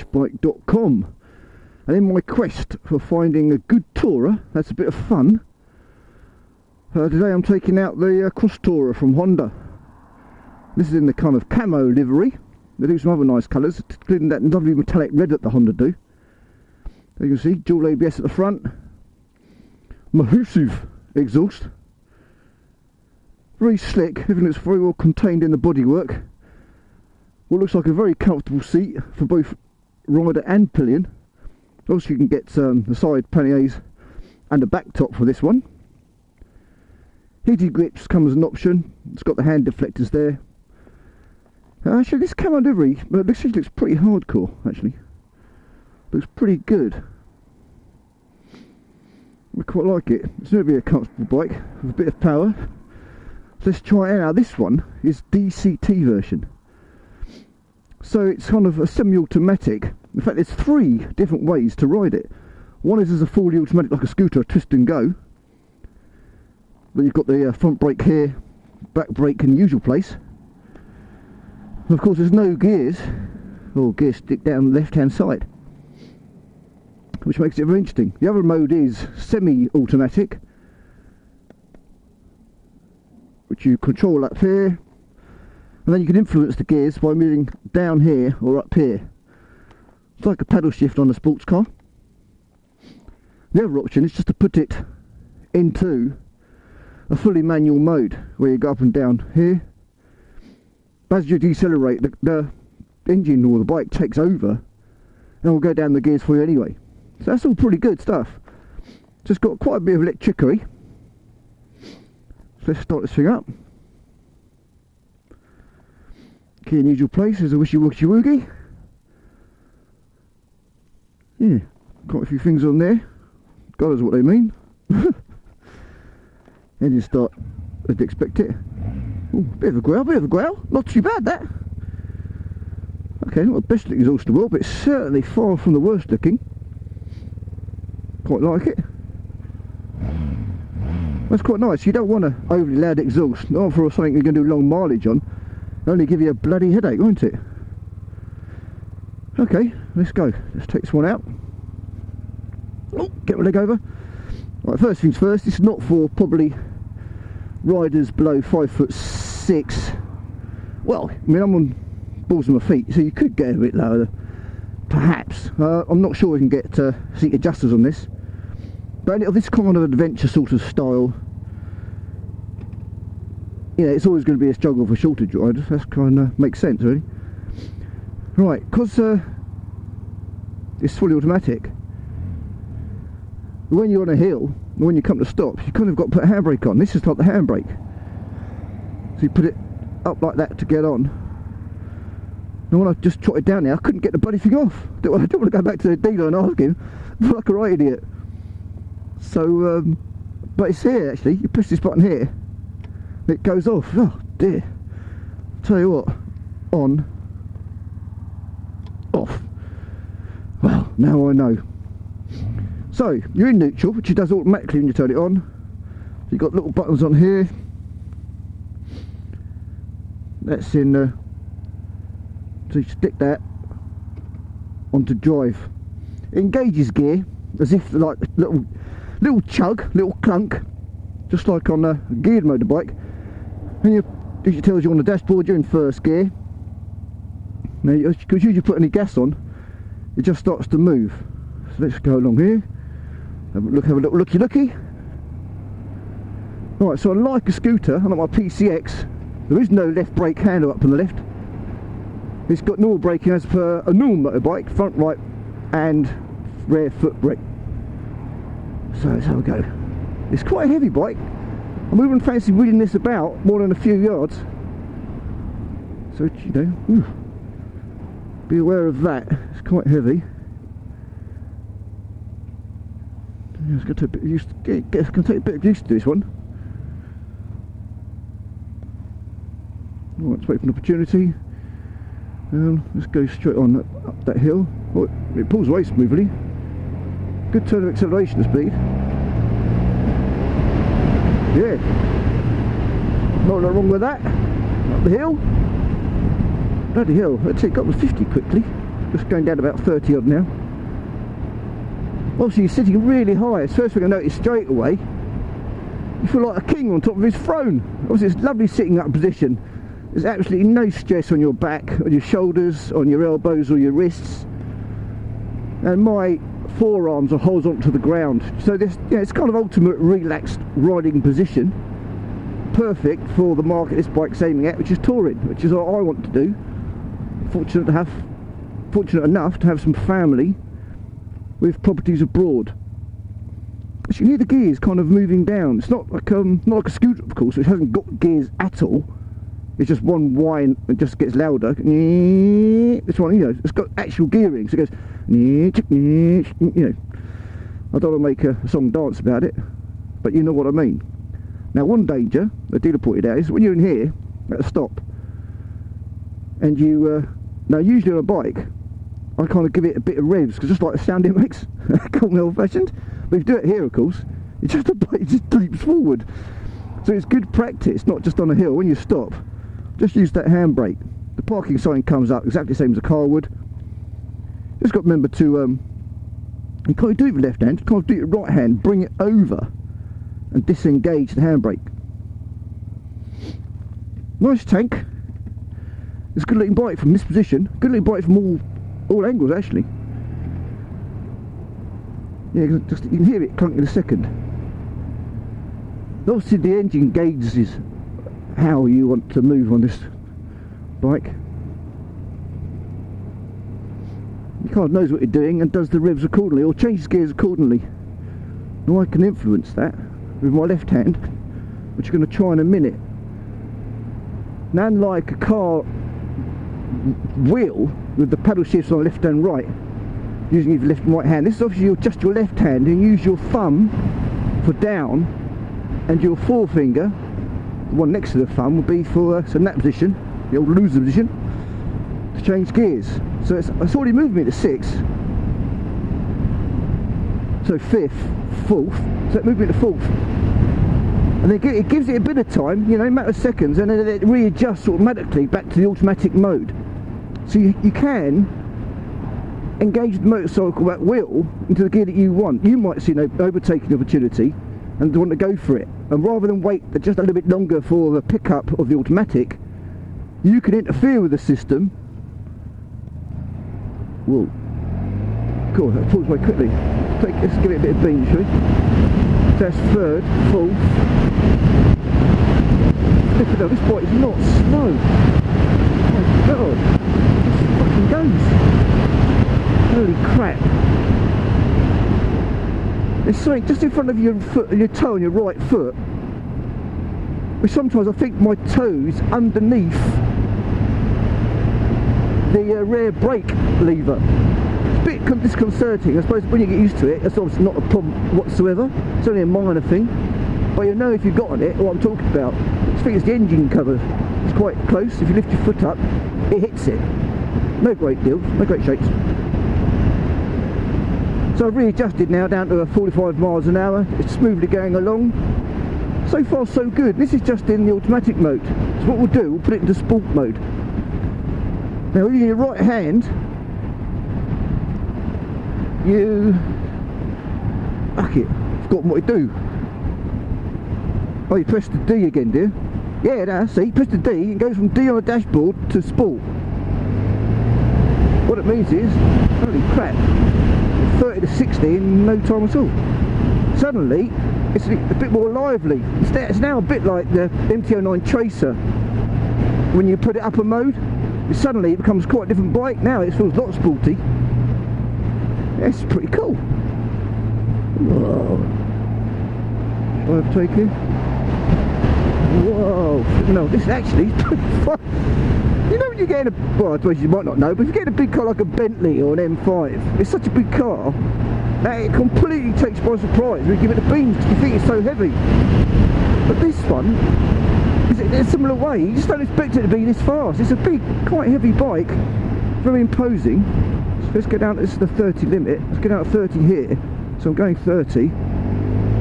www.vintagebike.com. And in my quest for finding a good tourer, that's a bit of fun, today I'm taking out the Crosstourer from Honda. This is in the kind of camo livery. They do some other nice colours, including that lovely metallic red that the Honda do. As you can see, dual ABS at the front, massive exhaust, very slick, everything looks very well contained in the bodywork. What looks like a very comfortable seat for both rider and pillion. Also you can get the side panniers and a back top for this one. Heated grips come as an option. It's got the hand deflectors there. Actually, this camo livery, this looks pretty hardcore. Actually, looks pretty good. I quite like it. It's going to be a comfortable bike with a bit of power. So let's try it out. This one is DCT version, so it's kind of a semi-automatic. In fact, there's 3 different ways to ride it. One is as a fully automatic, like a scooter, a twist and go. But you've got the front brake here, back brake in the usual place. And of course there's no gears, or gear stick down the left hand side, which makes it very interesting. The other mode is semi-automatic, which you control up here, and then you can influence the gears by moving down here or up here. It's like a paddle shift on a sports car. The other option is just to put it into a fully manual mode, where you go up and down here. As you decelerate, the engine or the bike takes over and will go down the gears for you anyway. So that's all pretty good stuff. Just got quite a bit of electricity. So let's start this thing up. Key in usual place, there's a wishy-washy woogie. Yeah, quite a few things on there. God knows what they mean. Engine start as you'd expect it. Ooh, bit of a growl, not too bad that. Okay, not the best looking exhaust in the world, but it's certainly far from the worst looking. Quite like it. That's quite nice. You don't want an overly loud exhaust, not for something you're going to do long mileage on. It'll only give you a bloody headache, won't it? Okay, let's go. Let's take this one out. Oh, get my leg over. Right, first things first, it's not for probably riders below 5'6". Well, I mean, I'm on balls of my feet, so you could get a bit lower, perhaps. I'm not sure we can get seat adjusters on this, but of this kind of adventure sort of style, you know, it's always going to be a struggle for shorter riders. That's kind of makes sense, really. Right, because it's fully automatic. When you're on a hill, when you come to stop, you kind of got to put a handbrake on. This is like the handbrake. So you put it up like that to get on. And when I just trotted down there, I couldn't get the bloody thing off. I don't want to go back to the dealer and ask him. I feel like a right idiot. So, but it's here actually. You push this button here, and it goes off. Oh dear. Tell you what, on, off. Well, now I know. So, you're in neutral, which it does automatically when you turn it on. You've got little buttons on here. That's in, so you stick that onto drive. It engages gear, as if like little chug, little clunk, just like on a geared motorbike. And it tells you on the dashboard you're in first gear. Now, because you put any gas on, it just starts to move. So let's go along here. Have a little looky. Right, so unlike a scooter, unlike my PCX, there is no left brake handle up on the left. It's got normal braking as per a normal motorbike, front, right and rear foot brake. So let's have a go. It's quite a heavy bike. I wouldn't fancy wheeling this about more than a few yards. So, you know, be aware of that. It's quite heavy. Yeah, it's going to take a bit of use. It's going to take a bit of use to this one. Right, let's wait for an opportunity. Let's go straight on up that hill. Oh, it pulls away smoothly. Good turn of acceleration speed. Yeah. Not a lot wrong with that. Up the hill. Bloody hell, let's take up to 50 quickly. just going down about 30 odd now. Obviously you're sitting really high. It's the first thing I noticed straight away. You feel like a king on top of his throne. Obviously it's lovely sitting up position. There's absolutely no stress on your back, on your shoulders, on your elbows or your wrists. And my forearms are horizontal to the ground. So this, it's kind of ultimate relaxed riding position. Perfect for the market this bike's aiming at, which is touring, which is what I want to do. Fortunate enough to have some family with properties abroad. As you can hear the gears kind of moving down. It's not like a scooter, of course, which hasn't got gears at all. It's just one whine and just gets louder. This one, you know, it's got actual gearing, so it goes, you know. I don't want to make a song dance about it, but you know what I mean. Now, one danger the dealer pointed out is when you're in here at a stop, and you now usually on a bike, I kind of give it a bit of revs because just like the sound it makes, call me old-fashioned. But if you do it here, of course, it just leaps forward. So it's good practice, not just on a hill. When you stop, just use that handbrake. The parking sign comes up exactly the same as a car would. Just got to remember to, you can't do it with left hand, you can't do it with right hand, bring it over and disengage the handbrake. Nice tank. It's a good looking bike from this position, good looking bike from all angles actually. Yeah, just, you can hear it clunk in a second. Obviously the engine gauges how you want to move on this bike. It kind of knows what you're doing and does the revs accordingly, or changes gears accordingly. Now I can influence that with my left hand, which I'm going to try in a minute. Now, unlike a car wheel with the paddle shifts on left and right, using your left and right hand, this is obviously just your left hand, and use your thumb for down, and your forefinger, the one next to the thumb, will be for so in that position, the old loser position, to change gears. So it's already moved me to 6, so 5th, 4th, so it moved me to 4th, and then it gives it a bit of time, you know, a matter of seconds, and then it readjusts automatically back to the automatic mode. So you can engage the motorcycle at will into the gear that you want. You might see an overtaking opportunity and want to go for it, and rather than wait just a little bit longer for the pickup of the automatic, you can interfere with the system. Whoa, cool, that pulls away quickly. Let's give it a bit of beam, shall we? So that's 3rd, 4th. Look at that, this bike is not slow. Oh my god, it fucking goes. Holy crap. There's something just in front of your foot, your toe on your right foot, which sometimes I think my toe's underneath the rear brake lever. It's a bit disconcerting. I suppose when you get used to it, it's obviously not a problem whatsoever. It's only a minor thing, but you'll know if you've got on it what I'm talking about. I think it's the engine cover. It's quite close. If you lift your foot up, it hits it. No great deal, no great shakes. So I've readjusted now down to 45 miles an hour. It's smoothly going along. So far so good. This is just in the automatic mode. So what we'll do, we'll put it into sport mode. Now with your right hand, you... Fuck it, I've forgotten what to do. Oh, you press the D again, do you? Yeah, now, see, press the D, it goes from D on the dashboard to sport. What it means is, holy crap, 30 to 60 in no time at all. Suddenly, it's a bit more lively. It's now a bit like the MT-09 Tracer. When you put it up a mode, suddenly it becomes quite a different bike. Now it feels a lot sporty. It's pretty cool. Whoa. Shall I overtake you? Whoa. No, this actually is pretty fun. You know when you get in a, well I suppose you might not know, but if you get in a big car like a Bentley or an M5, it's such a big car that it completely takes by surprise when you give it the beams because you think it's so heavy. But this one is in a similar way, you just don't expect it to be this fast. It's a big, quite heavy bike, very imposing. So let's go down, this is the 30 limit, let's go down to 30 here. So I'm going 30,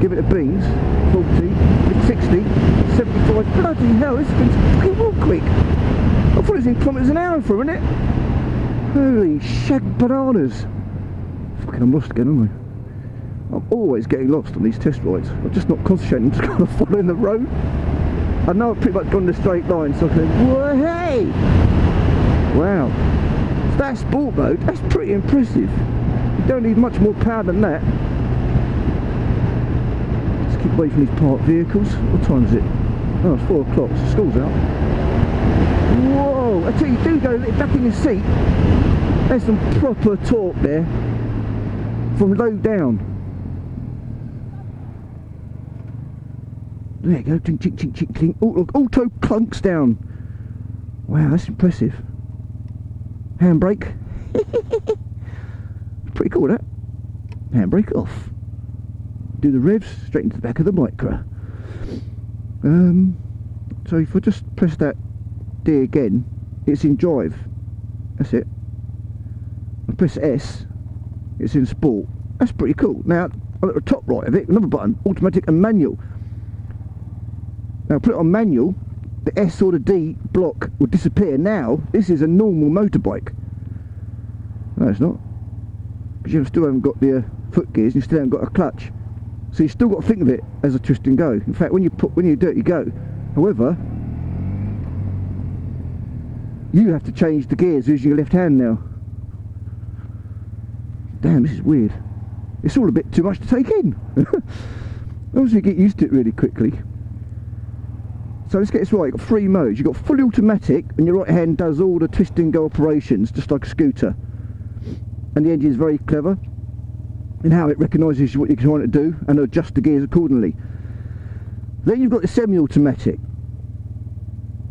give it the beams, 40, 60, 75, bloody hell, this thing's fucking real quick. I thought it was in kilometres an hour for a minute. Holy shag bananas. Fucking, I'm lost again, aren't I? I'm always getting lost on these test rides. I'm just not concentrating, I'm just kind of following the road. I know I've pretty much gone in a straight line, so I can, whoa, hey! Wow. So that sport mode, that's pretty impressive. You don't need much more power than that. Let's keep away from these parked vehicles. What time is it? Oh, it's 4 o'clock, so school's out. Whoa! I tell you, do go back in your seat. There's some proper torque there. From low down. There you go, chink, chink, chink, chink, chink. Oh, look, auto clunks down. Wow, that's impressive. Handbrake. Pretty cool, that. Handbrake off. Do the revs straight into the back of the micro. So if I just press that D again, it's in drive. That's it. I press S, it's in sport. That's pretty cool. Now, at the top right of it, another button, automatic and manual. Now, put it on manual, the S or the D block will disappear. Now, this is a normal motorbike. No, it's not. Because you still haven't got the foot gears, and you still haven't got a clutch. So you still got to think of it as a twist and go. In fact, when you do it, you go. However, you have to change the gears using your left hand now. Damn, this is weird. It's all a bit too much to take in. Obviously, you get used to it really quickly. So let's get this right. You've got 3 modes. You've got fully automatic, and your right hand does all the twist and go operations, just like a scooter. And the engine is very clever in how it recognises what you're trying to do and adjust the gears accordingly. Then you've got the semi-automatic,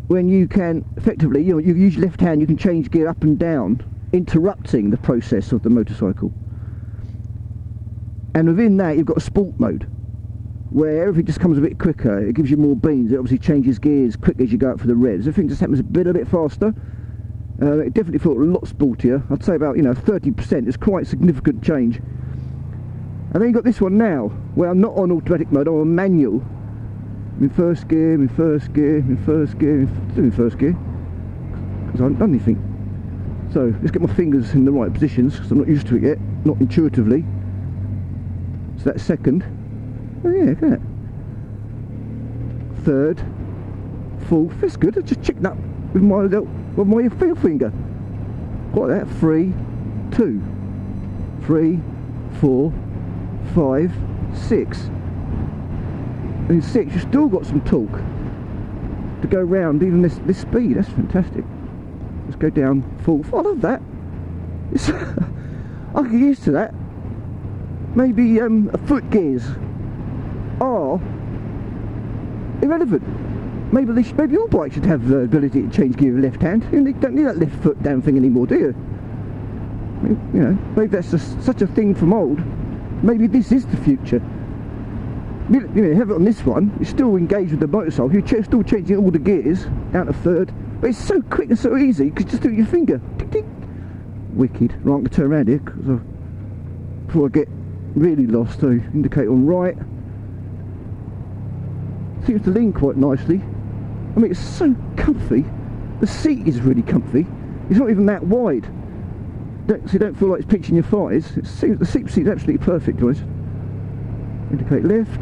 when you can effectively, you use your left hand, you can change gear up and down, interrupting the process of the motorcycle. And within that, you've got a sport mode, where everything just comes a bit quicker. It gives you more beans. It obviously changes gears quick as you go up for the revs. Everything just happens a bit faster. It definitely felt a lot sportier. I'd say about 30%. It's quite significant change. And then you've got this one now, where I'm not on automatic mode, I'm on manual. I'm in first gear, I'm in first gear, I'm in first gear, still in first gear, because I haven't done anything. So let's get my fingers in the right positions, because I'm not used to it yet, not intuitively. So that's second. Oh yeah, look at that. Third, fourth, that's good. I just checked that with my little finger. Like that. 3, 2, 3, 4, 5, 6. And in 6 you've still got some torque to go round even this speed. That's fantastic. Let's go down 4th. I love that. It's I get used to that. Maybe foot gears are irrelevant. Maybe all bikes should have the ability to change gear with left hand. You don't need that left foot down thing anymore, do you? Maybe that's just such a thing from old. Maybe this is the future. Have it on this one, you're still engaged with the motorcycle, you're still changing all the gears down to 3rd, but it's so quick and so easy because you just do it with your finger. Tick, tick. Wicked. Right, I'm going to turn around here before I get really lost. So indicate on right. Seems to lean quite nicely. I mean, it's so comfy. The seat is really comfy. It's not even that wide. So you don't feel like it's pinching your thighs. The seat's absolutely perfect, guys. Indicate left.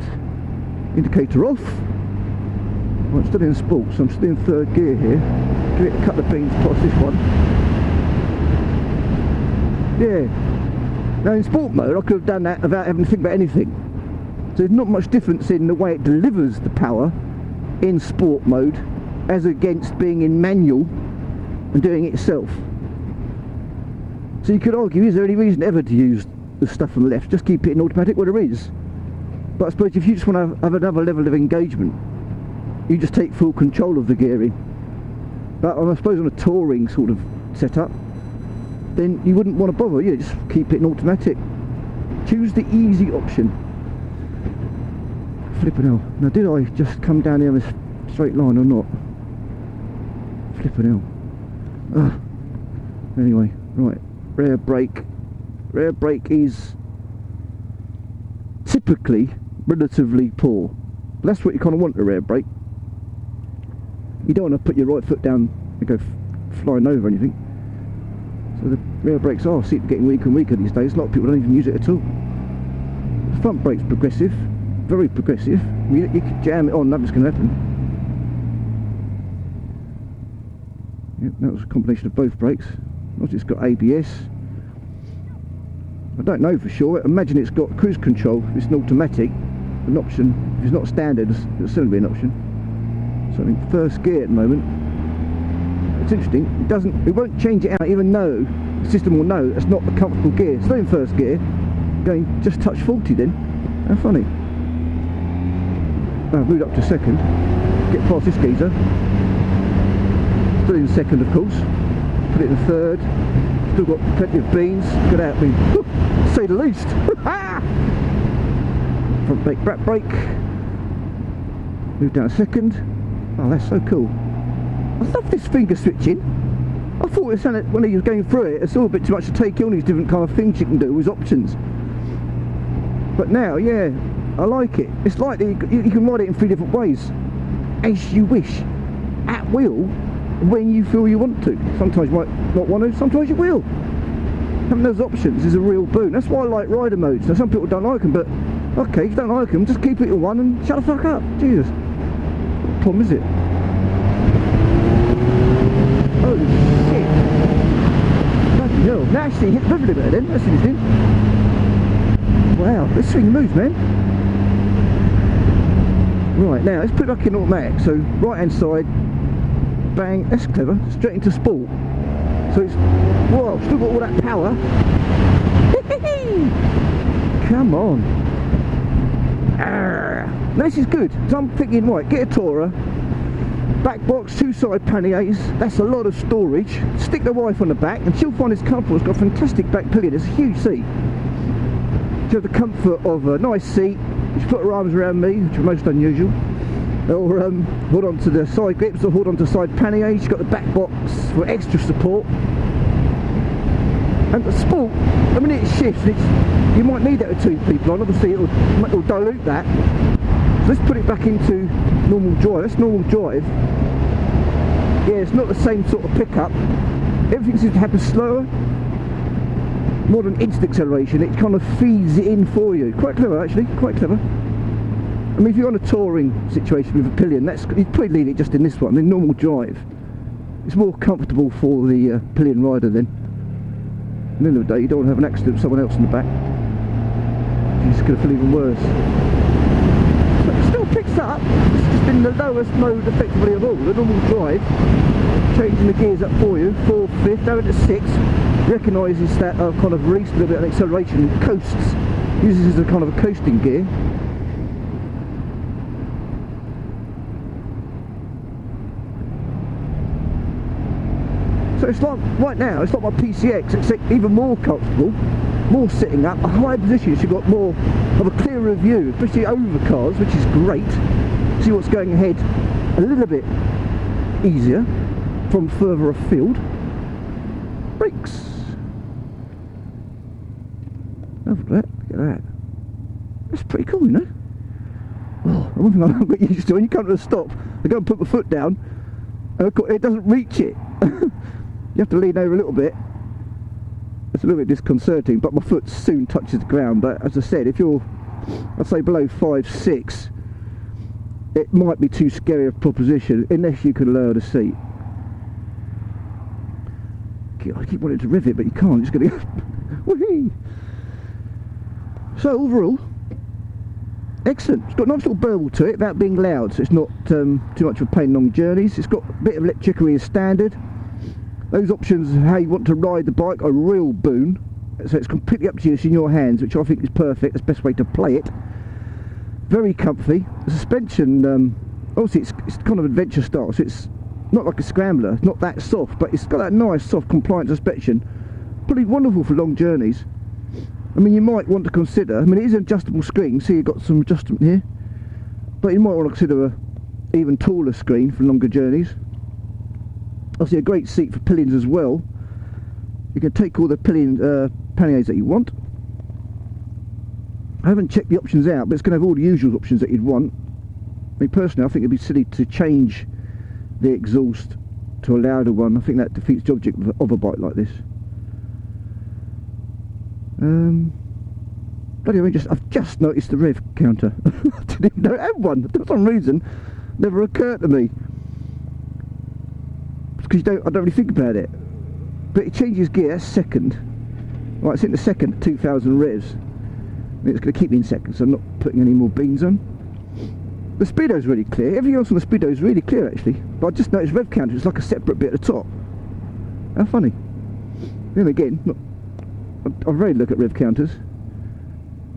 Indicator off. Well, I'm still in sport, so I'm still in 3rd gear here. Give it a couple of beans past this one. Yeah. Now in sport mode, I could have done that without having to think about anything. So there's not much difference in the way it delivers the power in sport mode as against being in manual and doing it itself. So you could argue, is there any reason ever to use the stuff on the left? Just keep it in automatic? Well, there is. But I suppose if you just want to have another level of engagement, you just take full control of the gearing. But I suppose on a touring sort of setup, then you wouldn't want to bother. You just keep it in automatic. Choose the easy option. Flippin' hell. Now, did I just come down here on this straight line or not? Flippin' hell. Anyway, right. Rear brake. Rear brake is typically relatively poor. But that's what you kind of want, a rear brake. You don't want to put your right foot down and go flying over anything. So the rear brakes are getting weaker and weaker these days. A lot of people don't even use it at all. The front brake's progressive, very progressive. You could jam it on, nothing's going to happen. Yep, that was a combination of both brakes. Obviously it's got ABS. I don't know for sure. Imagine it's got cruise control. It's an automatic, an option. If it's not standard, it'll still be an option. So I'm in first gear at the moment. It's interesting. It won't change it out, even though the system will know it's not a comfortable gear. Still in first gear, going just touch 40 then. How funny. I've moved up to second. Get past this geezer. Still in second, of course. Put it in third. Still got plenty of beans. Get out me, to say the least. Front brake, back brake. Move down a second. Oh, that's so cool. I love this finger switching. I thought it sounded, when he was going through it, it's all a bit too much to take in all these different kind of things you can do with options. But now, yeah, I like it. It's like you can ride it in 3 different ways, as you wish, at will, when you feel you want to. Sometimes you might not want to, sometimes you will. Having those options is a real boon. That's why I like rider modes. Now some people don't like them, but okay, if you don't like them, just keep it at 1 and shut the fuck up. Jesus. What problem is it? Holy shit. Bloody hell. Now actually hit the river a bit then. That's interesting. Wow, this thing moves, man. Right, now let's put it back in automatic. So right hand side, bang, that's clever. Straight into sport. So it's, whoa, still got all that power. Come on. Now this is good. So I'm thinking, right, get a Tourer. Back box, 2 side panniers, that's a lot of storage. Stick the wife on the back and she'll find it's comfortable. It's got a fantastic back pillion, it's a huge seat. She'll have the comfort of a nice seat. She's put her arms around me, which is most unusual. Or hold on to the side grips or hold on to the side panniers. She's got the back box for extra support. And the sport, I mean it shifts, you might need that with 2 people on, obviously it'll dilute that. Let's put it back into normal drive. That's normal drive. Yeah, it's not the same sort of pickup. Everything seems to happen slower. More than instant acceleration. It kind of feeds it in for you. Quite clever, actually. Quite clever. I mean, if you're on a touring situation with a pillion, you'd probably leave it just in this one, in normal drive. It's more comfortable for the pillion rider then. At the end of the day, you don't want to have an accident with someone else in the back. It's going to feel even worse. Still picks up. It's just in the lowest mode effectively of all, the normal drive. Changing the gears up for you, 4th, 5th, down to 6th. Recognises that I've kind of released a little bit of acceleration, coasts. Uses it as a kind of a coasting gear. So it's like, right now, it's like my PCX, except even more comfortable. More sitting up, a higher position, so you've got more of a clearer view, especially over cars, which is great. See what's going ahead a little bit easier from further afield. Brakes. Look at that. That's pretty cool, you know. Oh, one thing I'm not used to, when you come to a stop, I go and put my foot down, and it doesn't reach it. You have to lean over a little bit. It's a little bit disconcerting, but my foot soon touches the ground. But as I said, if you're, I'd say below 5, 6, it might be too scary a proposition unless you can lower the seat. I keep wanting to rev it, but you can't. It's going to go whee. So overall, excellent. It's got a nice little burble to it without being loud, so it's not too much of a pain in long journeys. It's got a bit of electricity as standard. Those options, how you want to ride the bike, are a real boon. So it's completely up to you, it's in your hands, which I think is perfect. It's the best way to play it. Very comfy. The suspension, obviously it's kind of adventure style, so it's not like a scrambler, it's not that soft, but it's got that nice soft compliant suspension. Pretty wonderful for long journeys. I mean, you might want to consider, I mean it is an adjustable screen, see you've got some adjustment here, but you might want to consider a even taller screen for longer journeys. Obviously a great seat for pillions as well. You can take all the pillion panniers that you want. I haven't checked the options out, but it's going to have all the usual options that you'd want. I mean personally I think it'd be silly to change the exhaust to a louder one. I think that defeats the object of a bike like this. Bloody hell, I've just noticed the rev counter. I didn't even know it had one. For some reason, never occurred to me. Because I don't really think about it. But it changes gear, that's second. Right, it's in the second at 2,000 revs. And it's going to keep me in second, so I'm not putting any more beans on. The speedo's really clear. Everything else on the speedo is really clear actually. But I just noticed rev counter, it's like a separate bit at the top. How funny. Then again, I rarely look at rev counters.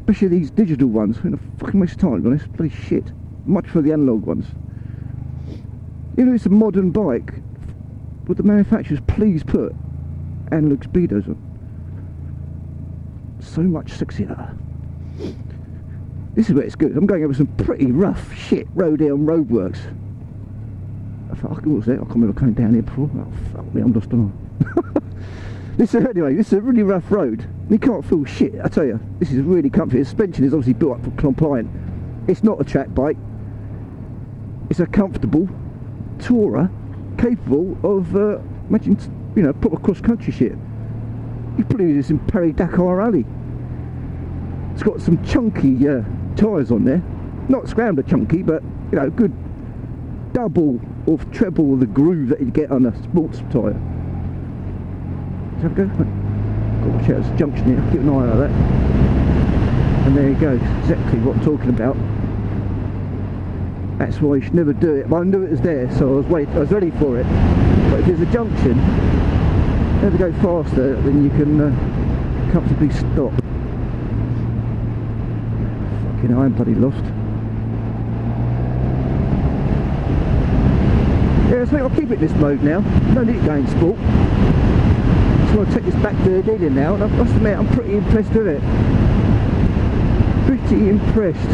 Especially these digital ones. I'm a fucking waste of time, to be honest. Bloody shit. Much for the analog ones. You know, it's a modern bike. Would the manufacturers please put analog speedos on? So much sexier. This is where it's good. I'm going over some pretty rough shit road here on roadworks. What was that? I can't remember coming down here before. Oh fuck me, I'm lost on. Anyway, this is a really rough road. You can't feel shit, I tell you. This is really comfy. The suspension is obviously built up for compliant. It's not a track bike. It's a comfortable tourer capable of imagine, you know, proper cross-country shit. You probably use this in Paris-Dakar Rally. It's got some chunky tyres on there. Not scrambler chunky, but you know, good double or treble the groove that you'd get on a sports tyre. Let's have a go. Got to watch out, there's a junction here, keep an eye on that. And there you go, exactly what I'm talking about. That's why you should never do it. But I knew it was there, so I was ready for it. But if there's a junction, never go faster than you can comfortably stop. Fucking hell, I'm bloody lost. Yeah, so I'll keep it in this mode now. No need to go in sport. So I'll take this back to the dealer now, and I must admit I'm pretty impressed with it. Pretty impressed.